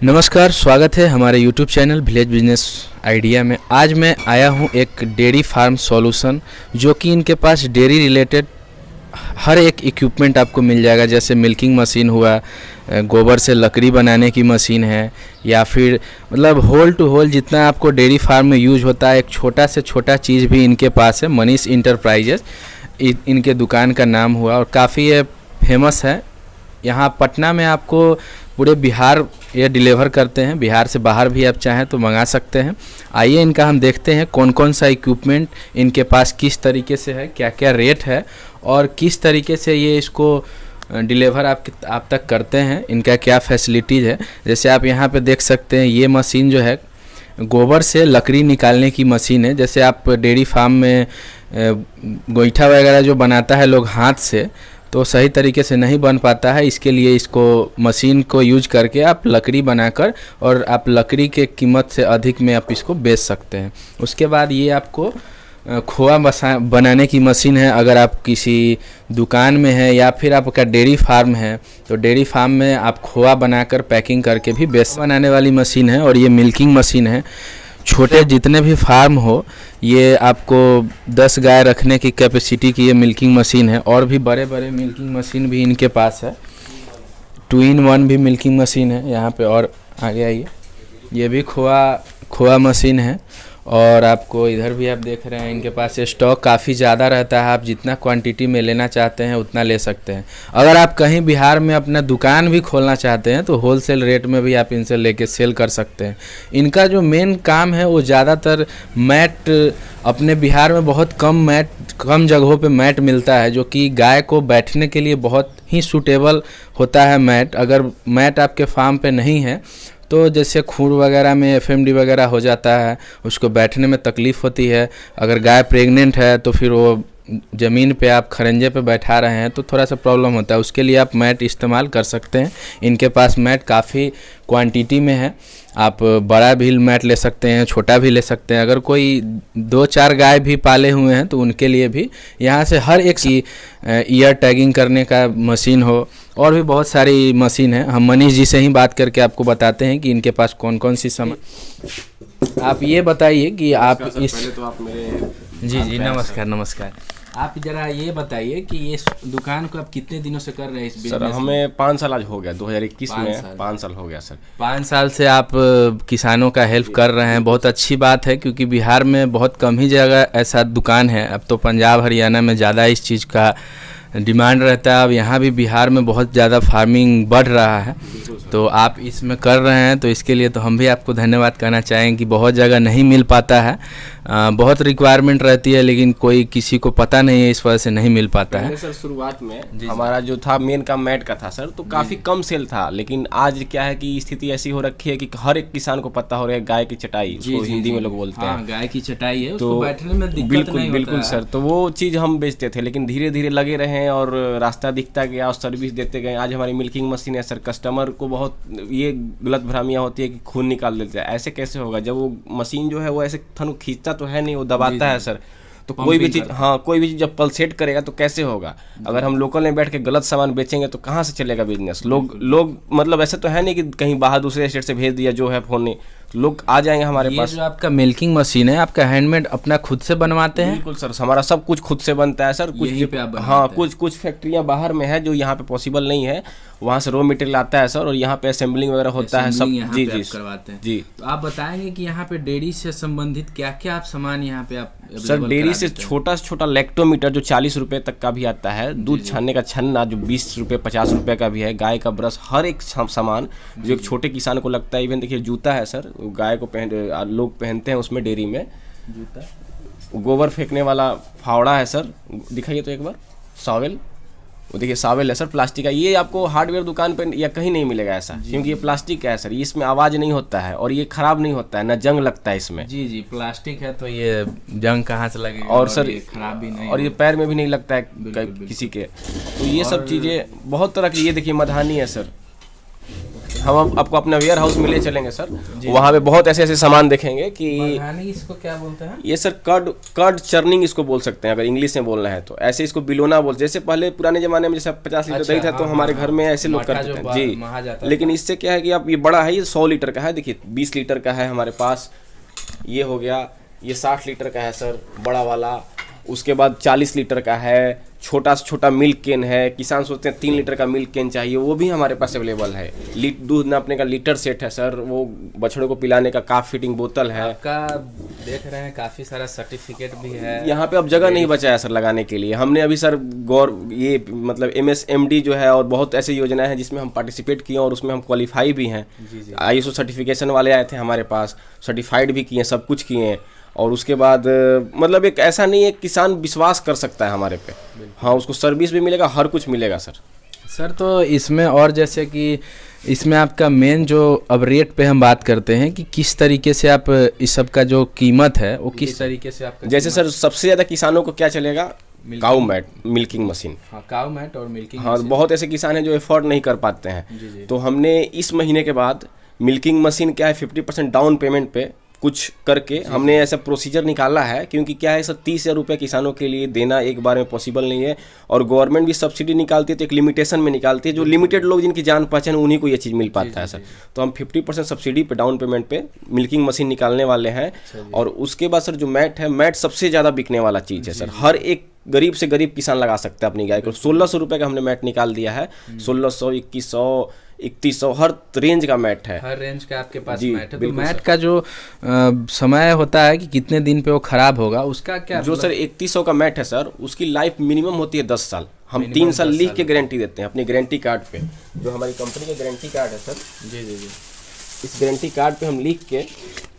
नमस्कार, स्वागत है हमारे YouTube channel village business idea में। आज मैं आया हूं एक डेयरी फार्म सॉल्यूशन, जो कि इनके पास डेयरी रिलेटेड हर एक इक्विपमेंट आपको मिल जाएगा। जैसे मिल्किंग मशीन हुआ, गोबर से लकड़ी बनाने की मशीन है, या फिर मतलब होल टू होल जितना आपको डेयरी फार्म में यूज होता है, एक छोटा से छोटा चीज़ भी इनके पास है। मनीष इंटरप्राइजेज इनके दुकान का नाम हुआ और काफ़ी ये फेमस है। यहाँ पटना में आपको पूरे बिहार ये डिलीवर करते हैं। बिहार से बाहर भी आप चाहें तो मंगा सकते हैं। आइए इनका हम देखते हैं कौन कौन सा इक्विपमेंट इनके पास किस तरीके से है, क्या क्या रेट है और किस तरीके से ये इसको डिलीवर आप तक करते हैं, इनका क्या फैसिलिटीज़ है। जैसे आप यहाँ पे देख सकते हैं, ये मशीन जो है गोबर से लकड़ी निकालने की मशीन है। जैसे आप डेयरी फार्म में गोईठा वगैरह जो बनाता है लोग हाथ से, तो सही तरीके से नहीं बन पाता है। इसके लिए इसको मशीन को यूज करके आप लकड़ी बनाकर और आप लकड़ी के कीमत से अधिक में आप इसको बेच सकते हैं। उसके बाद ये आपको खोआ बनाने की मशीन है। अगर आप किसी दुकान में है या फिर आपका डेयरी फार्म है, तो डेयरी फार्म में आप खोआ बनाकर पैकिंग करके भी बेच बनाने वाली मशीन है। और ये मिल्किंग मशीन है। छोटे जितने भी फार्म हो, ये आपको 10 गाय रखने की कैपेसिटी की ये मिल्किंग मशीन है। और भी बड़े बड़े मिल्किंग मशीन भी इनके पास है। 2-in-1 भी मिल्किंग मशीन है यहाँ पे। और आगे आइए, ये भी खोआ मशीन है। और आपको इधर भी आप देख रहे हैं, इनके पास स्टॉक काफ़ी ज़्यादा रहता है। आप जितना क्वांटिटी में लेना चाहते हैं उतना ले सकते हैं। अगर आप कहीं बिहार में अपना दुकान भी खोलना चाहते हैं तो होलसेल रेट में भी आप इनसे लेके सेल कर सकते हैं। इनका जो मेन काम है वो ज़्यादातर मैट, अपने बिहार में बहुत कम जगहों पे मैट मिलता है, जो कि गाय को बैठने के लिए बहुत ही सूटेबल होता है मैट। अगर मैट आपके फार्म पे नहीं है तो जैसे खूर वगैरह में एफएमडी वगैरह हो जाता है, उसको बैठने में तकलीफ़ होती है। अगर गाय प्रेग्नेंट है तो फिर वो ज़मीन पे आप खरंजे पे बैठा रहे हैं तो थोड़ा सा प्रॉब्लम होता है। उसके लिए आप मैट इस्तेमाल कर सकते हैं। इनके पास मैट काफ़ी क्वांटिटी में है। आप बड़ा भी मैट ले सकते हैं, छोटा भी ले सकते हैं। अगर कोई 2-4 गाय भी पाले हुए हैं तो उनके लिए भी यहाँ से हर एक की ईयर टैगिंग करने का मशीन हो, और भी बहुत सारी मशीन है। हम मनीष जी से ही बात करके आपको बताते हैं कि इनके पास कौन कौन सी सामान। आप ये बताइए कि आप इस पहले तो आप मेरे जी नमस्कार। आप जरा ये बताइए कि ये दुकान को आप कितने दिनों से कर रहे हैं इस बिजनेस? सर हमें 5 साल आज हो गया, 2021 में 5 साल हो गया सर। 5 साल से आप किसानों का हेल्प कर रहे हैं। बहुत अच्छी बात है, क्योंकि बिहार में बहुत कम ही जगह ऐसा दुकान है। अब तो पंजाब हरियाणा में ज़्यादा इस चीज़ का डिमांड रहता है। अब यहाँ भी बिहार में बहुत ज़्यादा फार्मिंग बढ़ रहा है, तो आप इसमें कर रहे हैं, तो इसके लिए तो हम भी आपको धन्यवाद कहना चाहेंगे कि बहुत जगह नहीं मिल पाता है। बहुत रिक्वायरमेंट रहती है, लेकिन कोई किसी को पता नहीं है, इस वजह से नहीं मिल पाता है। सर शुरुआत में हमारा जो था मेन काम मैट का था सर, तो काफ़ी कम सेल था। लेकिन आज क्या है कि स्थिति ऐसी हो रखी है कि हर एक किसान को पता हो रहा है गाय की चटाई, उसको हिंदी में लोग बोलते हैं। गाय की चटाई है, तो उसको बैठने में दिक्कत नहीं होता बिल्कुल है। सर, तो वो चीज़ हम बेचते थे, लेकिन धीरे धीरे लगे रहे और रास्ता दिखता गया और सर्विस देते गए। आज हमारी मिल्किंग मशीन है सर। कस्टमर को बहुत ये गलत भ्रामियाँ होती है कि खून निकाल देते हैं। ऐसे कैसे होगा जब वो मशीन जो है वो ऐसे थनु खींचता तो है नहीं, वो दबाता है सर। तो कोई भी चीज़ जब पल्सेट करेगा तो कैसे होगा? अगर हम लोकल में बैठ के गलत सामान बेचेंगे तो कहाँ से चलेगा बिजनेस? लोग मतलब ऐसे तो है नहीं कि कहीं बाहर दूसरे स्टेट से भेज दिया जो है फ़ोन ने, लोग आ जाएंगे हमारे पास। जो आपका मिल्किंग मशीन है, आपका हैंडमेड अपना खुद से बनवाते हैं? बिल्कुल सर, हमारा सब कुछ खुद से बनता है सर। कुछ फैक्ट्रियाँ बाहर में है जो यहाँ पे पॉसिबल नहीं है, वहाँ से रॉ मटेरियल आता है सर, और यहाँ पे असेंबलिंग वगैरह होता है सब। जी करवाते हैं जी। तो आप बताएंगे कि यहाँ पे डेयरी से संबंधित क्या क्या आप सामान यहाँ पे आप सर डेयरी से छोटा से छोटा लैक्टोमीटर जो 40 रुपए तक का भी आता है, दूध छानने का छन्ना जो 20 रुपए 50 रुपए का भी है, गाय का ब्रश, हर एक सामान जो एक छोटे किसान को लगता है। इवन देखिए जूता है सर, गाय को लोग पहनते हैं उसमें डेयरी में जूता। गोबर फेंकने वाला फावड़ा है सर, दिखाइए तो एक बार। सावेल, वो देखिए सावेल है सर, प्लास्टिक का। ये आपको हार्डवेयर दुकान पे या कहीं नहीं मिलेगा ऐसा, क्योंकि ये प्लास्टिक का है सर। इसमें आवाज़ नहीं होता है और ये खराब नहीं होता है, ना जंग लगता है इसमें। जी प्लास्टिक है तो ये जंग कहाँ से लगेगा? और सर ये खराब भी नहीं, और ये पैर में भी नहीं लगता है किसी के। तो ये सब चीज़ें बहुत तरह की। ये देखिए मधानी है सर, हम आपको अपना वेयर हाउस में ले चलेंगे सर, वहाँ पे बहुत ऐसे ऐसे सामान देखेंगे कि मघानी इसको क्या बोलते हैं? ये सर कर्ड चर्निंग इसको बोल सकते हैं अगर इंग्लिश में बोलना है तो। ऐसे इसको बिलोना बोल, जैसे पहले पुराने जमाने में जैसे 50 लीटर दही था तो हमारे घर में ऐसे लोग करते थे जी। लेकिन इससे क्या है कि अब ये बड़ा है, ये 100 लीटर का है, देखिए 20 लीटर का है हमारे पास, ये हो गया, ये 60 लीटर का है सर बड़ा वाला, उसके बाद 40 लीटर का है, छोटा से छोटा मिल्क कैन है, किसान सोचते हैं 3 लीटर का मिल्क कैन चाहिए, वो भी हमारे पास अवेलेबल है। दूध नापने का लीटर सेट है सर, वो बछड़ों को पिलाने का काफ फिटिंग बोतल है। आपका देख रहे हैं काफ़ी सारा सर्टिफिकेट भी है यहाँ पे अब जगह नहीं बचा है सर लगाने के लिए। हमने अभी सर ये मतलब MSMD जो है और बहुत ऐसी योजना है जिसमें हम पार्टिसिपेट किए और उसमें हम क्वालिफाई भी हैं। ISO सर्टिफिकेशन वाले आए थे हमारे पास, सर्टिफाइड भी किए, सब कुछ किए। और उसके बाद मतलब एक ऐसा नहीं है, किसान विश्वास कर सकता है हमारे पे, हाँ उसको सर्विस भी मिलेगा, हर कुछ मिलेगा सर। तो इसमें और जैसे कि इसमें आपका मेन जो अब रेट पे हम बात करते हैं कि किस तरीके से आप इस सब का जो कीमत है वो किस तरीके से आपका, जैसे सर सबसे ज़्यादा किसानों को क्या चलेगा, काऊ मैट मिल्किंग मशीन। हाँ, काऊ मैट और मिल्किंग हाँ, बहुत ऐसे किसान हैं जो एफोर्ड नहीं कर पाते हैं, तो हमने इस महीने के बाद मिल्किंग मशीन क्या है 50% डाउन पेमेंट पे कुछ करके हमने ऐसा प्रोसीजर निकाला है, क्योंकि क्या है सर 30,000 रुपये किसानों के लिए देना एक बार में पॉसिबल नहीं है, और गवर्नमेंट भी सब्सिडी निकालती है तो एक लिमिटेशन में निकालती है, जो लिमिटेड लोग जिनकी जान पहचान उन्हीं को ये चीज़ मिल पाता है सर। तो हम 50% सब्सिडी पे डाउन पेमेंट पे मिल्किंग मशीन निकालने वाले हैं। और उसके बाद सर जो मैट है, मैट सबसे ज़्यादा बिकने वाला चीज़ है सर, हर एक गरीब से गरीब किसान लगा सकता है अपनी गाय को। 1600 रुपये का हमने मैट निकाल दिया है, 1600, 2100, 3100 हर रेंज का मैट है, हर रेंज का आपके पास मैट है। तो मैट का जो समय होता है कि कितने दिन पे वो खराब होगा, उसका क्या जो सर 3100 का मैट है सर, उसकी लाइफ मिनिमम होती है 10 साल। हम 3 साल लिख के गारंटी देते हैं अपनी गारंटी कार्ड पे, जो हमारी कंपनी का गारंटी कार्ड है सर। जी जी जी, इस गारंटी कार्ड पे हम लिख के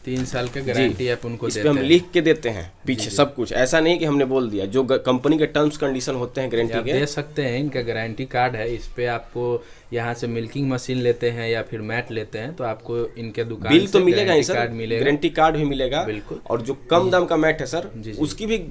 3 साल का गारंटी आप उनको देते हैं, इस पे हम लिख के देते हैं पीछे सब कुछ, ऐसा नहीं कि हमने बोल दिया। जो कंपनी के टर्म्स कंडीशन होते हैं गारंटी के, दे सकते हैं, इनका गारंटी कार्ड है, इस पे आपको यहाँ से मिल्किंग मशीन लेते हैं या फिर मैट लेते हैं तो आपको इनके दुकान बिल तो मिलेगा ही सर, मिलेगा, गारंटी कार्ड भी मिलेगा बिल्कुल। और जो कम दाम का मैट है सर, उसकी भी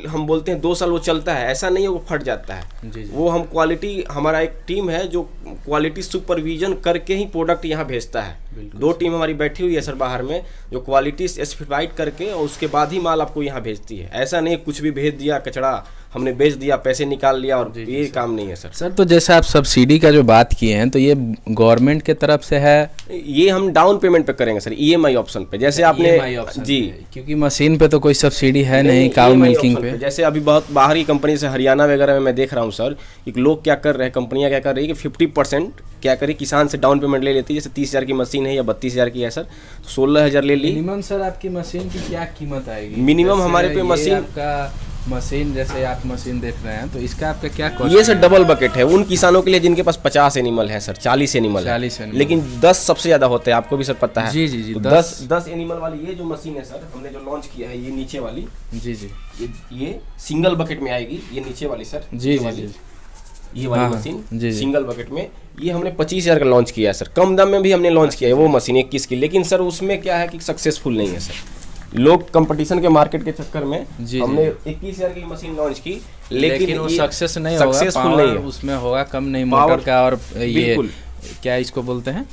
हम बोलते हैं 2 साल वो चलता है, ऐसा नहीं है वो फट जाता है। वो हम क्वालिटी, हमारा एक टीम है जो क्वालिटी सुपरविजन करके ही प्रोडक्ट यहाँ भेजता है। 2 टीम हमारी बैठी हुई है सर बाहर में, जो क्वालिटी स्पेसिफाइड करके और उसके बाद ही माल आपको यहाँ भेजती है। ऐसा नहीं कुछ भी भेज दिया कचड़ा, हमने बेच दिया, पैसे निकाल लिया, और ये काम नहीं है सर। सर तो जैसे आप सब्सिडी का जो बात किए हैं, तो ये गवर्नमेंट के तरफ से है? ये हम डाउन पेमेंट पे करेंगे सर, EMI ऑप्शन पे, जैसे आपने जी, क्योंकि मशीन पे तो कोई सब्सिडी है नहीं काऊ मिल्किंग पे। जैसे अभी बहुत बाहर की कंपनी से हरियाणा वगैरह में मैं देख रहा हूँ सर, कि लोग क्या कर रहे हैं, कंपनियां क्या कर रही है कि 50% क्या करें, किसान से डाउन पेमेंट ले लेती है। जैसे 30,000 की मशीन है या 32,000 की है सर, 16,000 ले ली। मिनिमम सर आपकी मशीन की क्या कीमत आएगी? मिनिमम हमारे पे मशीन का मशीन, जैसे आप मशीन देख रहे हैं, तो इसका आपका क्या कॉस्ट? ये सर डबल बकेट है उन किसानों के लिए जिनके पास 50 एनिमल है सर, 40 एनिमल है, लेकिन 10 सबसे ज्यादा होते हैं, आपको भी सर पता है। जी जी जी, तो 10 एनिमल वाली ये जो मशीन है सर, हमने जो लॉन्च किया है, ये नीचे वाली, जी जी, ये सिंगल बकेट में आएगी, ये नीचे वाली सर, जी जी, ये वाली मशीन सिंगल बकेट में, ये हमने 25,000 का लॉन्च किया है सर। कम दाम में भी हमने लॉन्च किया है वो मशीन 21 की, लेकिन सर उसमें क्या है कि सक्सेसफुल नहीं है सर। लोग कंपटीशन के मार्केट के चक्कर में हमने 21,000 की मशीन लॉन्च की, लेकिन वो सक्सेस नहीं होगा, सक्सेसफुल नहीं है, उसमें होगा कम नहीं मोटर का। और ये क्या इसको बोलते हैं,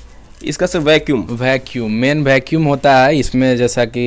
इसका सर वैक्यूम मेन वैक्यूम होता है इसमें, जैसा कि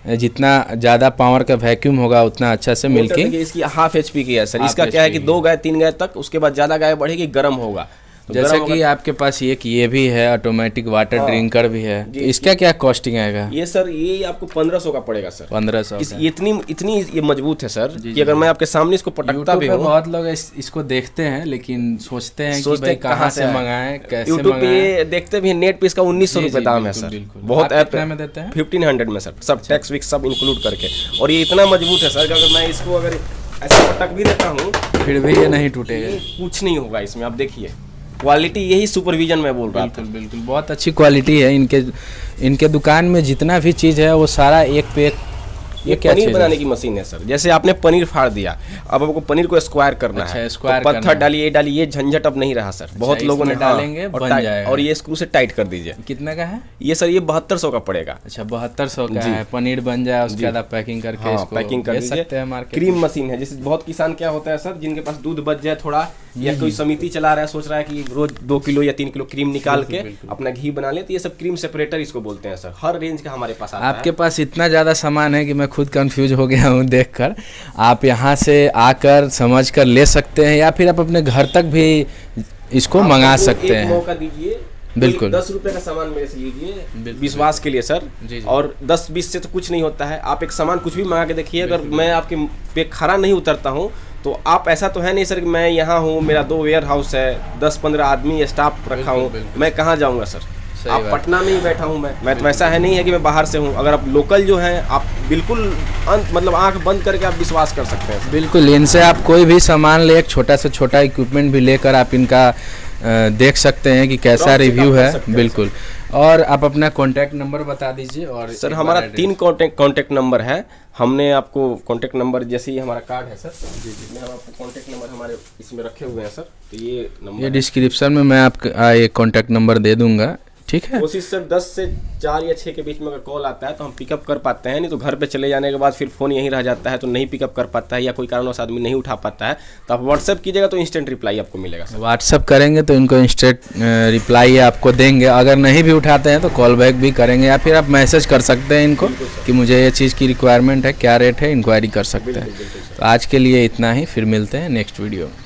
जितना ज़्यादा पावर का वैक्यूम होगा उतना अच्छा से मिल्किंग। इसकी 1/2 HP की है सर, इसका क्या है कि 2 गाय 3 गाय तक, उसके बाद ज़्यादा गाय बढ़ेगी, गर्म होगा। तो जैसे कि आपके पास ये भी है, ऑटोमेटिक वाटर ड्रिंकर भी है, तो इसका क्या कॉस्टिंग आएगा? ये सर ये आपको 1500 का पड़ेगा सर। 1500 इतनी ये मजबूत है सर कि अगर मैं आपके सामने इसको पटकता भी हूँ, बहुत लोग इसको देखते हैं लेकिन सोचते हैं कि भाई कहाँ से मंगाएं, कैसे यूट्यूब पे ये देखते भी हैं, नेट पे इसका 1900 रुपये दाम है सर। बहुत ऐप में देते हैं 1500 में सर, सब टैक्स विक्स सब इंक्लूड करके। और ये इतना मजबूत है सर, अगर मैं इसको अगर ऐसे पटक भी देता हूँ फिर भी ये नहीं टूटेगा, कुछ नहीं होगा इसमें। आप देखिए क्वालिटी, यही सुपरविजन मैं बोल रहा था। बिल्कुल बहुत अच्छी क्वालिटी है इनके दुकान में। जितना भी चीज़ है वो सारा एक पे एक ये क्या पनीर चीज़ बनाने की मशीन है सर। जैसे आपने पनीर फाड़ दिया, अब आपको पनीर को स्क्वायर करना अच्छा, है, स्क्वायर तो करना पत्थर है। डालिए, ये डालिए, ये झंझट अब नहीं रहा सर। बहुत लोगों ने इसमें डालेंगे, और बन टाइट- जाएगा। और ये स्क्रू से टाइट कर दीजिए। कितने का है? ये सर ये 7200 का पड़ेगा। अच्छा 7200 का जी। है, पनीर बन जाए उसके बाद आप पैकिंग करके हाँ, इसको पैकिंग कर बेच दीजिए। सकते हैं मार्केट क्रीम मशीन है, जैसे बहुत किसान क्या होता है सर, जिनके पास दूध बच जाए थोड़ा, या कोई समिति चला रहा है, सोच रहा है कि रोज 2 किलो या 3 किलो क्रीम निकाल के अपना घी बना ले, तो ये सब क्रीम सेपरेटर इसको बोलते हैं सर। हर रेंज का हमारे पास आता आपके पास इतना ज़्यादा सामान है कि मैं खुद कंफ्यूज हो गया हूँ देखकर। आप यहाँ से आकर समझ कर ले सकते हैं या फिर आप अपने घर तक भी इसको है। मंगा आप सकते एक हैं। मौका दीजिए, बिल्कुल। 10 रुपए का सामान मेरे से लीजिए, बिल्कुल। विश्वास के लिए सर। जी, जी। और 10-20 से तो कुछ नहीं होता है। आप एक सामान कुछ भी मंगा के देखिए, अगर मैं आपके पे खरा नहीं उतरता हूँ, तो आप ऐसा तो है नहीं सर कि मैं यहाँ हूँ, मेरा 2 वेयर हाउस है, 10-15 आदमी स्टाफ रखा हूँ, बिल्कुल। मैं कहाँ जाऊँगा सर? आप बात। पटना में ही बैठा हूँ मैं तो ऐसा है नहीं है कि मैं बाहर से हूँ। अगर आप लोकल जो हैं, आप बिल्कुल मतलब आंख बंद करके आप विश्वास कर सकते हैं। बिल्कुल, इनसे आप कोई भी सामान ले, एक छोटा से छोटा इक्विपमेंट भी लेकर आप इनका देख सकते हैं कि कैसा Drop check रिव्यू आप कर है। सकते हैं बिल्कुल। और आप अपना कॉन्टैक्ट नंबर बता दीजिए। और सर एक हमारा बार 3 कॉन्टैक्ट नंबर है। हमने आपको कॉन्टैक्ट नंबर, जैसे ही हमारा कार्ड है सर, जिसमें हम आपको कॉन्टैक्ट नंबर हमारे इसमें रखे हुए हैं सर, तो ये नंबर ये डिस्क्रिप्शन में मैं आपका ये कॉन्टैक्ट नंबर दे दूंगा, ठीक है। कोशिश सर 10 से 4 या 6 के बीच में अगर कॉल आता है तो हम पिकअप कर पाते हैं, नहीं तो घर पे चले जाने के बाद फिर फ़ोन यहीं रह जाता है, तो नहीं पिकअप कर पाता है या कोई कारणवश आदमी नहीं उठा पाता है, तो आप व्हाट्सएप कीजिएगा तो इंस्टेंट रिप्लाई आपको मिलेगा सर। व्हाट्सअप करेंगे तो इनको इंस्टेंट रिप्लाई आपको देंगे। अगर नहीं भी उठाते हैं तो कॉल बैक भी करेंगे, या फिर आप मैसेज कर सकते हैं इनको कि मुझे ये चीज़ की रिक्वायरमेंट है, क्या रेट है, इंक्वायरी कर सकते हैं। तो आज के लिए इतना ही, फिर मिलते हैं नेक्स्ट वीडियो में।